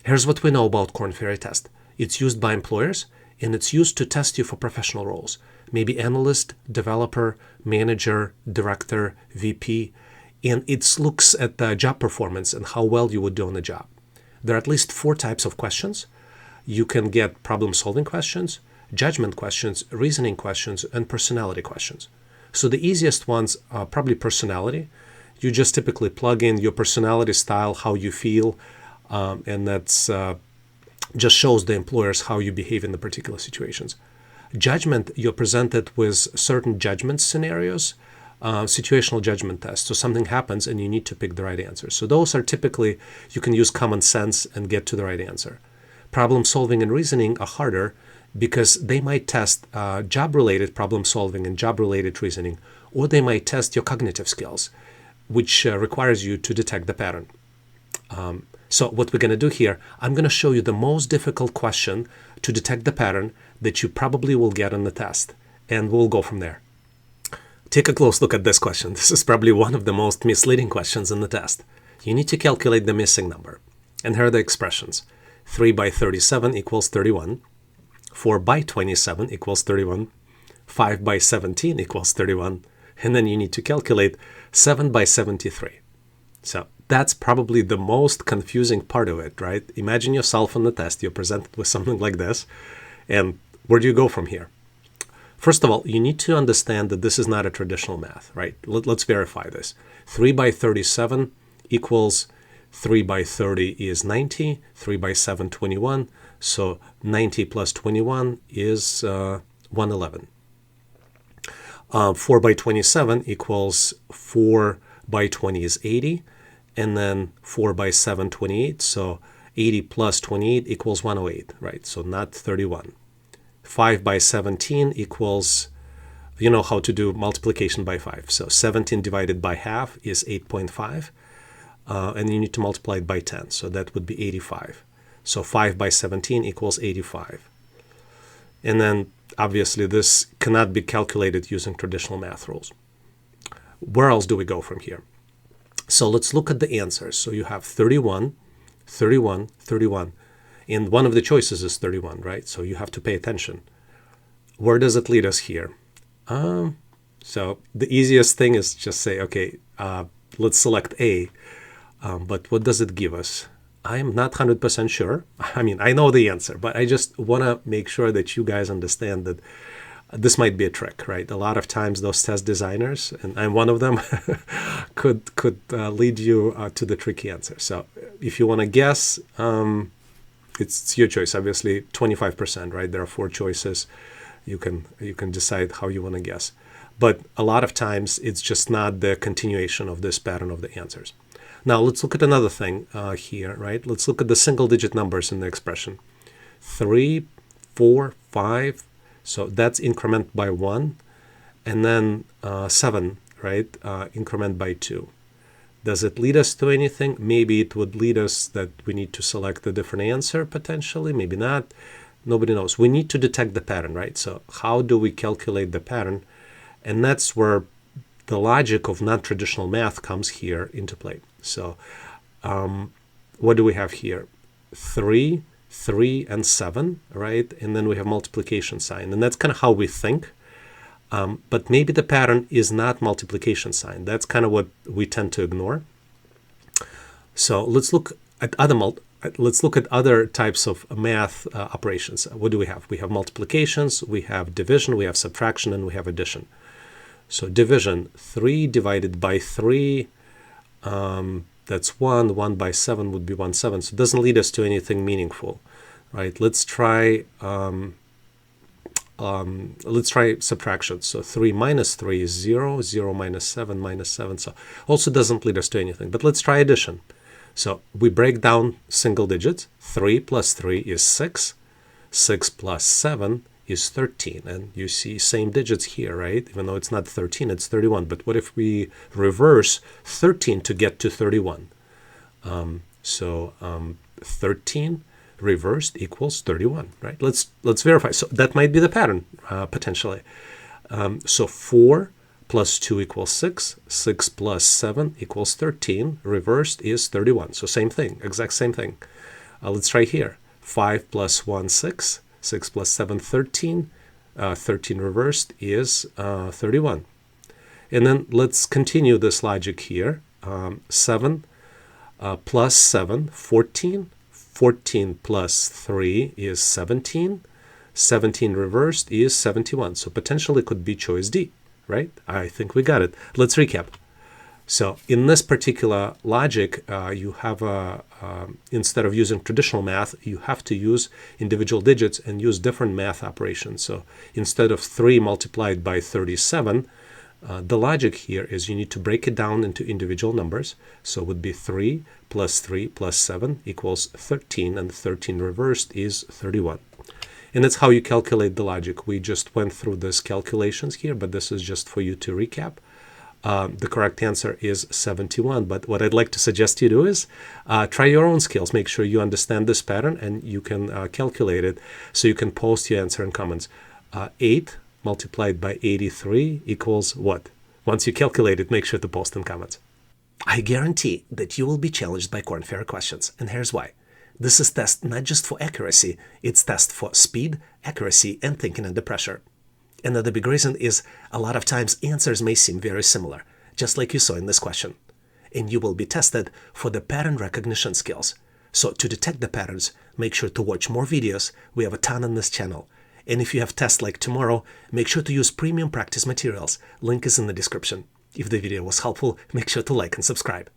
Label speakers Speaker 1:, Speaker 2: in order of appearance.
Speaker 1: Here's what we know about KORN FERRY test. It's used by employers, and it's used to test you for professional roles. Maybe analyst, developer, manager, director, VP, and it looks at the job performance and how well you would do on the job. There are at least 4 types of questions. You can get problem-solving questions, judgment questions, reasoning questions, and personality questions. So the easiest ones are probably personality. You just typically plug in your personality style, how you feel, and that's just shows the employers how you behave in the particular situations. Judgment, you're presented with certain judgment scenarios, situational judgment test. So something happens and you need to pick the right answer. So those are typically, you can use common sense and get to the right answer. Problem solving and reasoning are harder because they might test job-related problem solving and job-related reasoning, or they might test your cognitive skills, which requires you to detect the pattern. So what we're going to do here, I'm going to show you the most difficult question to detect the pattern that you probably will get on the test, and we'll go from there. Take a close look at this question. This is probably one of the most misleading questions in the test. You need to calculate the missing number. And here are the expressions. 3 by 37 equals 31. 4 by 27 equals 31. 5 by 17 equals 31. And then you need to calculate 7 by 73. So that's probably the most confusing part of it, right? Imagine yourself on the test. You're presented with something like this. And where do you go from here? First of all, you need to understand that this is not a traditional math, right? Let's verify this. 3 by 37 equals 3 by 30 is 90, 3 by 7, 21. So 90 plus 21 is 111. 4 by 27 equals 4 by 20 is 80. And then 4 by 7, 28. So 80 plus 28 equals 108, right? So not 31. 5 by 17 equals, you know how to do multiplication by 5. So 17 divided by half is 8.5. And you need to multiply it by 10. So that would be 85. So 5 by 17 equals 85. And then obviously this cannot be calculated using traditional math rules. Where else do we go from here? So let's look at the answers. So you have 31, 31, 31. And one of the choices is 31, right? So you have to pay attention. Where does it lead us here? So the easiest thing is just say, okay, let's select A. But what does it give us? I'm not 100% sure. I mean, I know the answer, but I just want to make sure that you guys understand that this might be a trick, right? A lot of times those test designers, and I'm one of them, could lead you to the tricky answer. So if you want to guess, it's your choice. Obviously, 25%, right? There are 4 choices. You can decide how you want to guess. But a lot of times it's just not the continuation of this pattern of the answers. Now let's look at another thing here, right? Let's look at the single-digit numbers in the expression. 3, 4, 5. So that's increment by 1. And then 7, right? Increment by 2. Does it lead us to anything? Maybe it would lead us that we need to select a different answer potentially. Maybe not. Nobody knows. We need to detect the pattern, right? So how do we calculate the pattern? And that's where the logic of non-traditional math comes here into play. So what do we have here? 3, 3, and 7, right? And then we have multiplication sign. And that's kind of how we think. But maybe the pattern is not multiplication sign. That's kind of what we tend to ignore. So let's look at other types of math operations. What do we have? We have multiplications, we have division, we have subtraction, and we have addition. So division, 3 divided by 3, that's 1. 1 by 7 would be 1/7. So it doesn't lead us to anything meaningful, right? Let's try subtraction. So 3 minus 3 is 0. 0 minus 7 minus 7. So also doesn't lead us to anything. But let's try addition. So we break down single digits. 3 plus 3 is 6. 6 plus 7 is 13. And you see same digits here, right? Even though it's not 13, it's 31. But what if we reverse 13 to get to 31? 13 reversed equals 31, right? Let's verify. So that might be the pattern, potentially. So 4 plus 2 equals 6. 6 plus 7 equals 13. Reversed is 31. So same thing, exact same thing. Let's try here. 5 plus 1, 6. 6 plus 7, 13. 13 reversed is 31. And then let's continue this logic here. 7 plus 7, 14. 14 plus 3 is 17. 17 reversed is 71. So potentially could be choice D, right? I think we got it. Let's recap. So in this particular logic, you have instead of using traditional math, you have to use individual digits and use different math operations. So instead of 3 multiplied by 37, the logic here is you need to break it down into individual numbers. So it would be 3 plus 7 equals 13, and 13 reversed is 31. And that's how you calculate the logic. We just went through these calculations here, but this is just for you to recap. The correct answer is 71, but what I'd like to suggest you do is try your own skills. Make sure you understand this pattern and you can calculate it, so you can post your answer in comments. 8 multiplied by 83 equals what? Once you calculate it, make sure to post in comments. I guarantee that you will be challenged by Korn Ferry questions, and here's why. This is test not just for accuracy, it's test for speed, accuracy, and thinking under pressure. Another big reason is a lot of times answers may seem very similar, just like you saw in this question. And you will be tested for the pattern recognition skills. So to detect the patterns, make sure to watch more videos. We have a ton on this channel. And if you have tests like tomorrow, make sure to use premium practice materials. Link is in the description. If the video was helpful, make sure to like and subscribe.